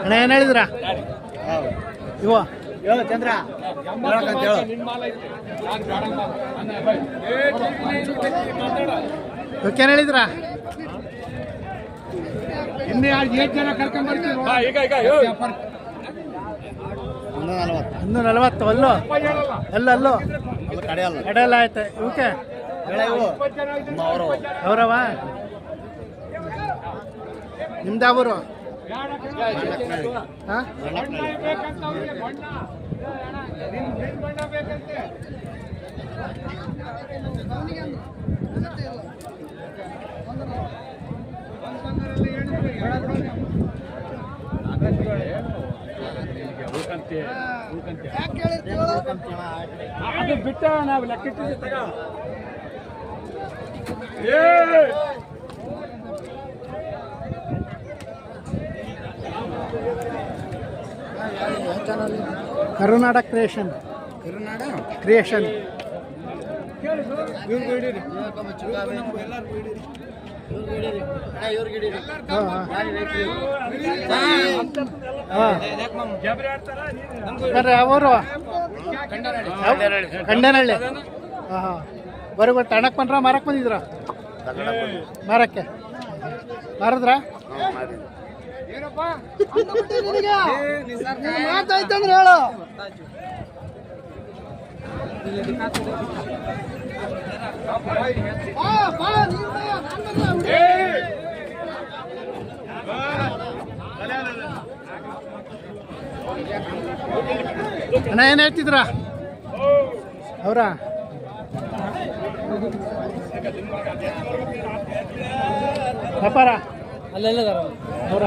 ಅಣ್ಣ ಏನು ಹೇಳಿದ್ರ ಇವ ಚಂದ್ರ ಇವಕ್ಕೇನು ಹೇಳಿದ್ರ ಇನ್ನು 8 ಜನ ಕರ್ಕೊಂಡ್ಬರ್ತೀವಿ. 140 ಅಲ್ಲೋ ಅಲ್ಲೋ ಕಡೆಯಲ್ಲ ಆಯ್ತು. ಇವಕ್ಕೆ ಅವರವ ನಿಮ್ದು ಅವರು ಹಾಂ ಅದು ಬಿಟ್ಟ ನಾವು ಲೆಕ್ಕಿಟ್ಟಿದ್ದೀವಿ ತಗ. ಕರುನಾಡ ಕ್ರಿಯೇಷನ್ ಅವರು ಕಂಡನಹಳ್ಳಿ. ಹಾಂ ಹಾಂ ಬರೋಬ್ಬರ ತಣಕ್ ಬಂದ್ರ ಮಾರಕ್ಕೆ ಬಂದಿದ್ರ? ಮಾರಕ್ಕೆ ಮಾರಿದ್ರ? ಮಾತಾಯ್ತಂದ್ರೆ ಹೇಳು. ಅಣ್ಣ ಏನು ಹೇಳ್ತಿದ್ರ ಅವ್ರ? ವ್ಯಾಪಾರ ಅಲ್ಲೆಲ್ಲ ಅವರ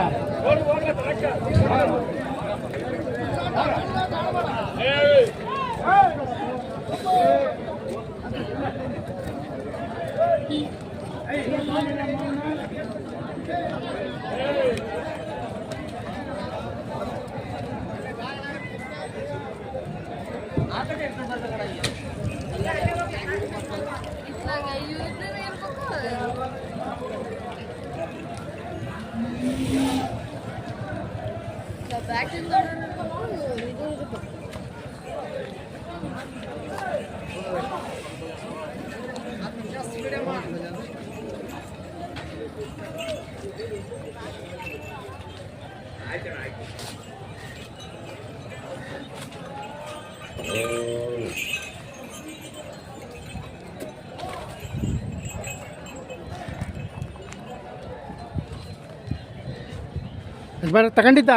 ಬರ ತಗೊಂಡಿದ್ದ?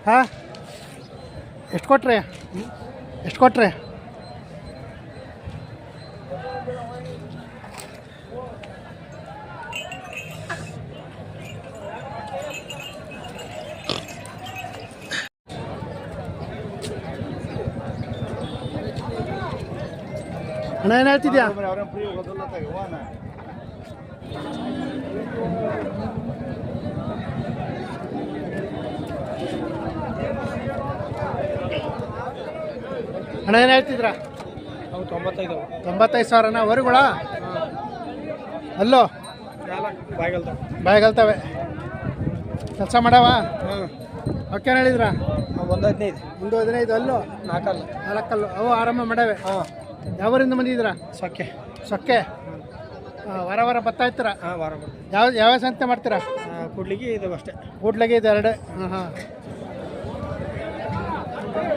ಹಾಂ ಎಷ್ಟು ಕೊಟ್ರೆ? ಅಣ್ಣ ಏನು ಹೇಳ್ತಿದ್ಯಾ? ಅಣ್ಣ ಏನು ಹೇಳ್ತಿದ್ರ? 95,000 ವರುಗಳ ಅಲ್ಲೋ ಬಾಯಿಗಲ್ತವೆ ಕೆಲಸ ಮಾಡವ? ಅವಕ್ಕೇನು ಹೇಳಿದ್ರ? 115 ಅಲ್ಲೋ 4 ಅವು ಆರಾಮ ಮಾಡವೆ. ಯಾವರಿಂದ ಬಂದಿದ್ದೀರಾ? ಸೊಕ್ಕೆ ವಾರ ಬರ್ತಾ ಇರ್ತೀರಾ? ಯಾವ ಸಂತೆ ಮಾಡ್ತೀರಾ? ಕೂಡ್ಲಿಗೆ ಇದು ಅಷ್ಟೇ. ಕೂಡ್ಲಿಗೆ ಇದು 2. ಹಾಂ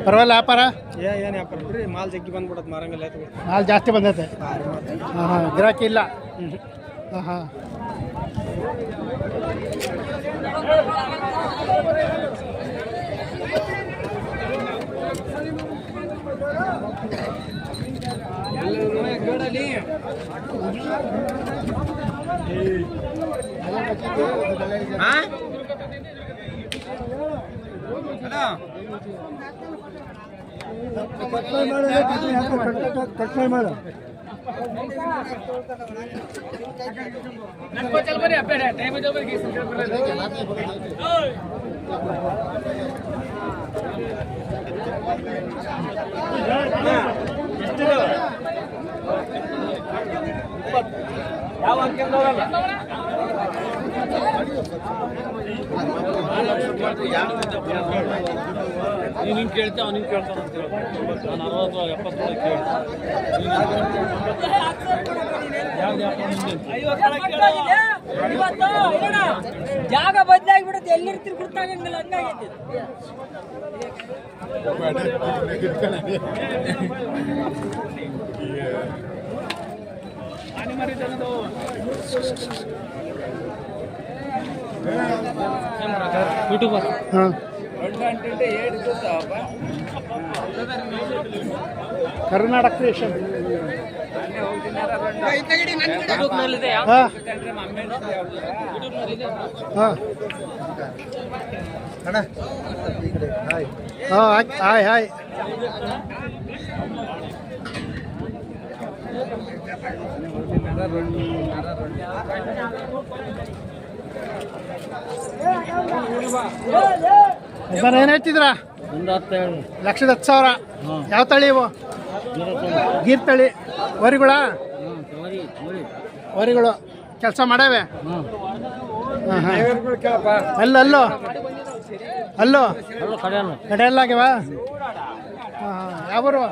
ಪರವಾಗಿಲ್ಲ ವ್ಯಾಪಾರ? ಏನು ವ್ಯಾಪಾರ ಬಿಡ್ರಿ, ಮಾಲ್ ಜಗ್ಗಿ ಬಂದ್ಬಿಡೋದು, ಮಾರಂಗಿಲ್ಲ. ಮಾಲ್ ಜಾಸ್ತಿ ಬಂದೈತೆ. ಹಾಂ ಗಿರಾಕಿ ಇಲ್ಲ. ಹಾಂ ಯಾವ ನೀನು ಕೇಳ್ತಾ ಅವ್ನಿಗೆ ಕೇಳ್ತಾನೆ ಅಂತ ಹೇಳ್ತಾರೆ. ನಾನು 60 70 ಕೇಳಿ ಜಾಗ ಬದಲಾಗಿಬಿಡುತ್ತೆ, ಎಲ್ಲಿರ್ತೀರಿ ಗೊತ್ತಾಗಂಗಿಲ್ಲ, ಹಂಗಾಗೈತಿ. YouTuber Karnataka creation. Hi hi. Sir ಏನು ಹೇಳ್ತಿದ್ರಾ? 1,10,000. ಯಾವ ತಳಿ ಇವು? ಗೀರ್ ತಳಿ ವರಿಗಳ ವರಿಗಳು ಕೆಲಸ ಮಾಡವೆ. ಅಲ್ಲೋ ಅಲ್ಲೋ ಕಡೆಯಲ್ಲಾಗ್ಯವ. ಯಾವರು?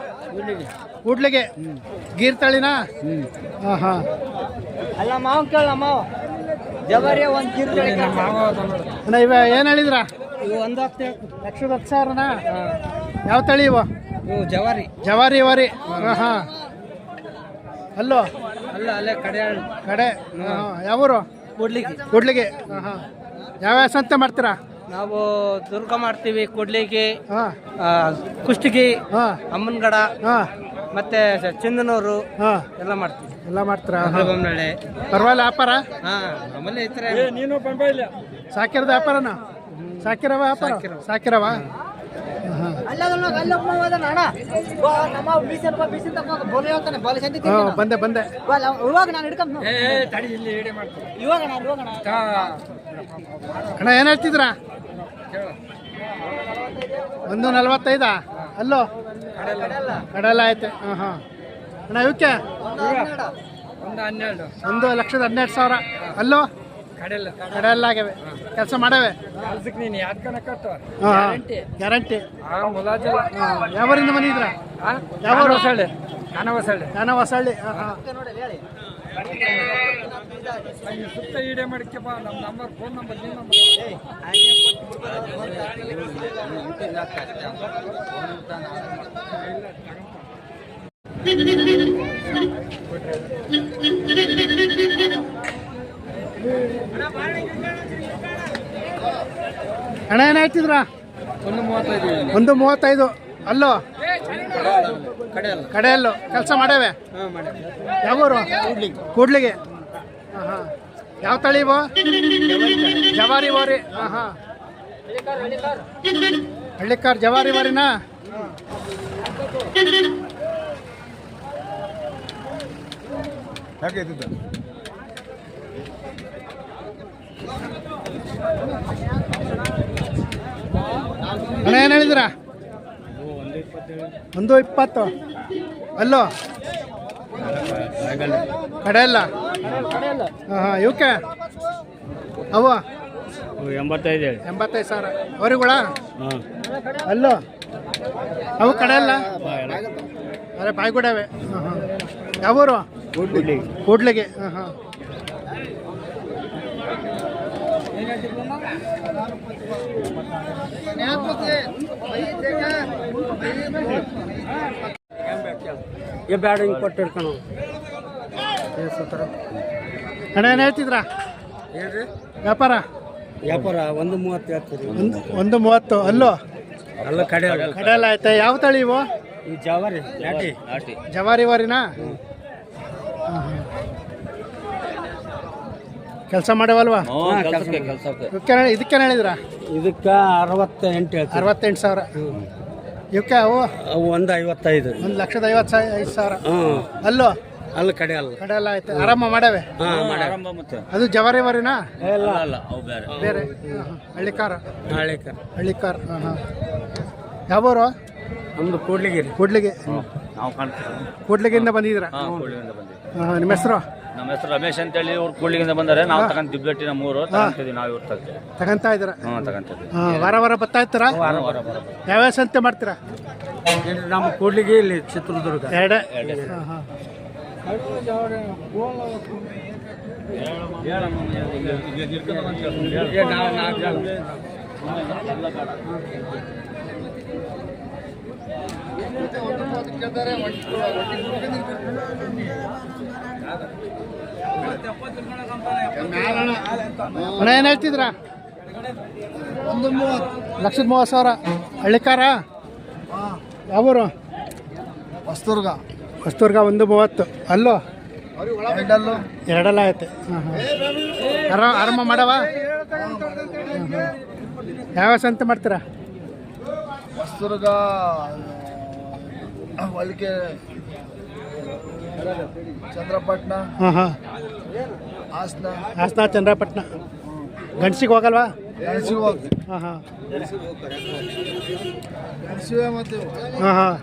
ಕೂಡ್ಲಿಗೆ ಗೀರ್ ತಳಿನಾ? ಹಾಂ ಹಾಂ. ಅಲ್ಲ ಮಾವು ಕೇಳ ಮಾವು ಜಬರಿ ಒಂದು ಕಿರ್ತಳಿ ಅಣ್ಣ ಇವ ಏನು ಹೇಳಿದ್ರ? ಇವು 1,10,000. ಯಾವ ತಳಿ ಇವು? ಇವು ಜವಾರಿ ಜವಾರಿ ವರಿ. ಹಾಂ ಹಾಂ. ಅಲ್ಲೋ ಅಲ್ಲ ಅಲ್ಲೇ ಕಡೆ ಕಡೆ. ಯಾವರು? ಕೊಡ್ಲಿಕ್ಕೆ ಕೂಡ್ಲಿಗೆ. ಹಾಂ ಹಾಂ. ಯಾವ್ಯಾವ ಸಂತೆ ಮಾಡ್ತೀರಾ? ನಾವು ದುರ್ಗ ಮಾಡ್ತೀವಿ, ಕೊಡ್ಲಿಗೆ, ಹಾಂ ಕುಷ್ಟಗಿ, ಹಾಂ ಅಮ್ಮನಗಡ, ಹಾಂ ಮತ್ತೆ ಚಂದನೂರು ಹಾಂ ಎಲ್ಲ ಮಾಡ್ತೀವಿ. ಎಲ್ಲ ಮಾಡ್ತೀರಾ? ಬೊಮ್ಮನಹಳ್ಳಿ. ಪರವಾಗಿಲ್ಲ ವ್ಯಾಪಾರ? ಹಾಂ ಆಮೇಲೆ ಈ ಥರ ನೀನು ಪಂಪ ಇಲ್ಲ ಸಾಕಿರದ ವ್ಯಾಪಾರನ? ಸಾಕಿರವ ವ್ಯಾಪಾರ? ಸಾಕಿರವ. ಬಂದೆ ಬಂದೆ. ಇವಾಗ ನಾನು ಹಿಡ್ಕೊಂಡು ಇವಾಗ ಅಣ್ಣ ಏನು ಹೇಳ್ತಿದ್ರ? 1,45. ಅಲ್ಲೋ ಕಡೆಲ್ಲ ಐತೆ. ಹಾಂ ಹಾಂ. ಅಣ್ಣ ಇವಕ್ಕೆ 1,12,000. ಅಲ್ಲೋ ಕಡೆಲ್ಲ ಆಗ್ಯಾವೆ. ಕೆಲಸ ಮಾಡವೆ. ಗ್ಯಾರಂಟಿ. ಯಾವರಿಂದ ಬಂದಿದ್ರ? ಯಾವ ಹೊಸಳ್ಳಿ? ನಾನು ಹೊಸಳ್ಳಿ. ಸುತ್ತ ಈಡೇ ಮಾಡಿಕೆಪ್ಪ. ನಮ್ಮ ನಂಬರ್, ಫೋನ್ ನಂಬರ್, ನಿಮ್ಮ ಅಣ್ಣ ಏನು ಹೇಳ್ತಿದ್ರ? 135. 1,35. ಅಲ್ಲೋ ಕಡೆಯಲ್ಲೋ ಕೆಲಸ ಮಾಡವೆ. ಯಾವೂರು? ಕೂಡ್ಲಿಗೆ. ಹಾಂ ಹಾಂ. ಯಾವ ತಳಿ ಇವು? ಜವಾರಿ ವರಿ. ಹಾಂ ಹಾಂ. ಹಳ್ಳಿಕಾರ್ ಜವಾರಿ ವರಿನಾ? ಅಣ್ಣ ಏನು ಹೇಳಿದ್ರ? 1,20. ಅಲ್ಲೋ ಕಡೆಯಲ್ಲ. ಹಾಂ ಹಾಂ. ಇವಕ್ಕೆ ಅವ 85,000. ಅವರುಗಳ? ಅಲ್ಲೋ ಅವು ಕಡೆಯಲ್ಲ. ಅದೇ ಬಾಯ್ಗುಡವೆ. ಹಾಂ ಹಾಂ. ಯಾವೂರು? ಕೂಡ್ಲಿಗೆ. ಹಾಂ ಹಾಂ. ಬ್ಯಾಡ ಹಿಂಗೆ ಕೊಟ್ಟಿರ್ತಾನ. ಅಣ್ಣ ಏನು ಹೇಳ್ತಿದ್ರ? ವ್ಯಾಪಾರ 130 ಹೇಳ್ತೀರಿ. 1,30. ಅಲ್ಲೋ ಅಲ್ಲ ಕಡೆಯಲ್ಲ ಐತೆ. ಯಾವ ತಳಿ ಇವು? ಈ ಜವಾರಿ ಜವಾರಿ ವರಿನಾ? ಕೆಲಸ ಮಾಡವಲ್ವಾ? ಇದಕ್ಕೇನು ಹೇಳಿದ್ರ? ಇದಕ್ಕೆ 68 ಹೇಳ್ತೀವಿ. 68,000. ಇವಕ್ಕೆ ಅವು 155. 1,55,000. ಅಲ್ಲೋ ಅಲ್ಲಿ ಕಡೆಯಲ್ಲ ಐತೆ. ಆರಾಮ ಮಾಡವೆ. ಅದು ಜವಾರಿ ವರಿನಾ? ಬೇರೆ. ಹಳ್ಳಿಕಾರ. ಹಾಂ ಹಾಂ. ಯಾವೂರು? ನಮ್ದು ಕೂಡ್ಲಿಗೆ. ಕೂಡ್ಲಿಗೆಯಿಂದ ಬಂದಿದ್ದೀರಾ? ನಿಮ್ಮ ಹೆಸರು? ನಮ್ಮ ಹೆಸರು ರಮೇಶ್ ಅಂತೇಳಿ ಇವ್ರು ಕೂಡ್ಲಿಗಿಂದ ಬಂದರೆ ನಾವು ತಗೊಂಡು ದಿಬ್ಬೆಟ್ಟಿ ನಮ್ಮೂರು ತಗೊಂತಿದ್ವಿ ನಾವು ಇವ್ರ ತಗ್ತೀವಿ. ತಗೊಂತಾ ಇದ್ದೀರಾ? ತಗೊಂತಿದ್ವಿ. ವಾರ ವಾರ ಬರ್ತಾ ಇರ್ತೀರಾ? ಯಾವ್ಯಾವ ಸಂತೆ ಮಾಡ್ತೀರಾ? ನಮ್ಮ ಕೂಡ್ಲಿಗೆ ಇಲ್ಲಿ ಚಿತ್ರದುರ್ಗ ಎರಡೇ. ಅಣ್ಣ ಏನು ಹೇಳ್ತಿದ್ರಾ? 1,30,000. ಹಳ್ಳಿಕಾರ? ಯಾವೂರು? ಹೊಸದುರ್ಗ. ಹೊಸದುರ್ಗ. 1,30,000. ಅಲ್ಲೋ ಎರಡಲ್ಲ ಐತೆ. ಆರಾಮ ಮಾಡವ? ಯಾವ ಸಂತೆ ಮಾಡ್ತೀರಾ? ಹೊಸದುರ್ಗ, ಹೊಲಿಕೆ, ಚಂದ್ರಪಟ್ಟಣ, ಹಾಸನ. ಹಾಸನ, ಚಂದ್ರಪಟ್ಟಣ. ಗಂಡಸಿಗೆ ಹೋಗಲ್ವಾ? ಹಾಂ ಹಾಂ ಹಾಂ ಹಾಂ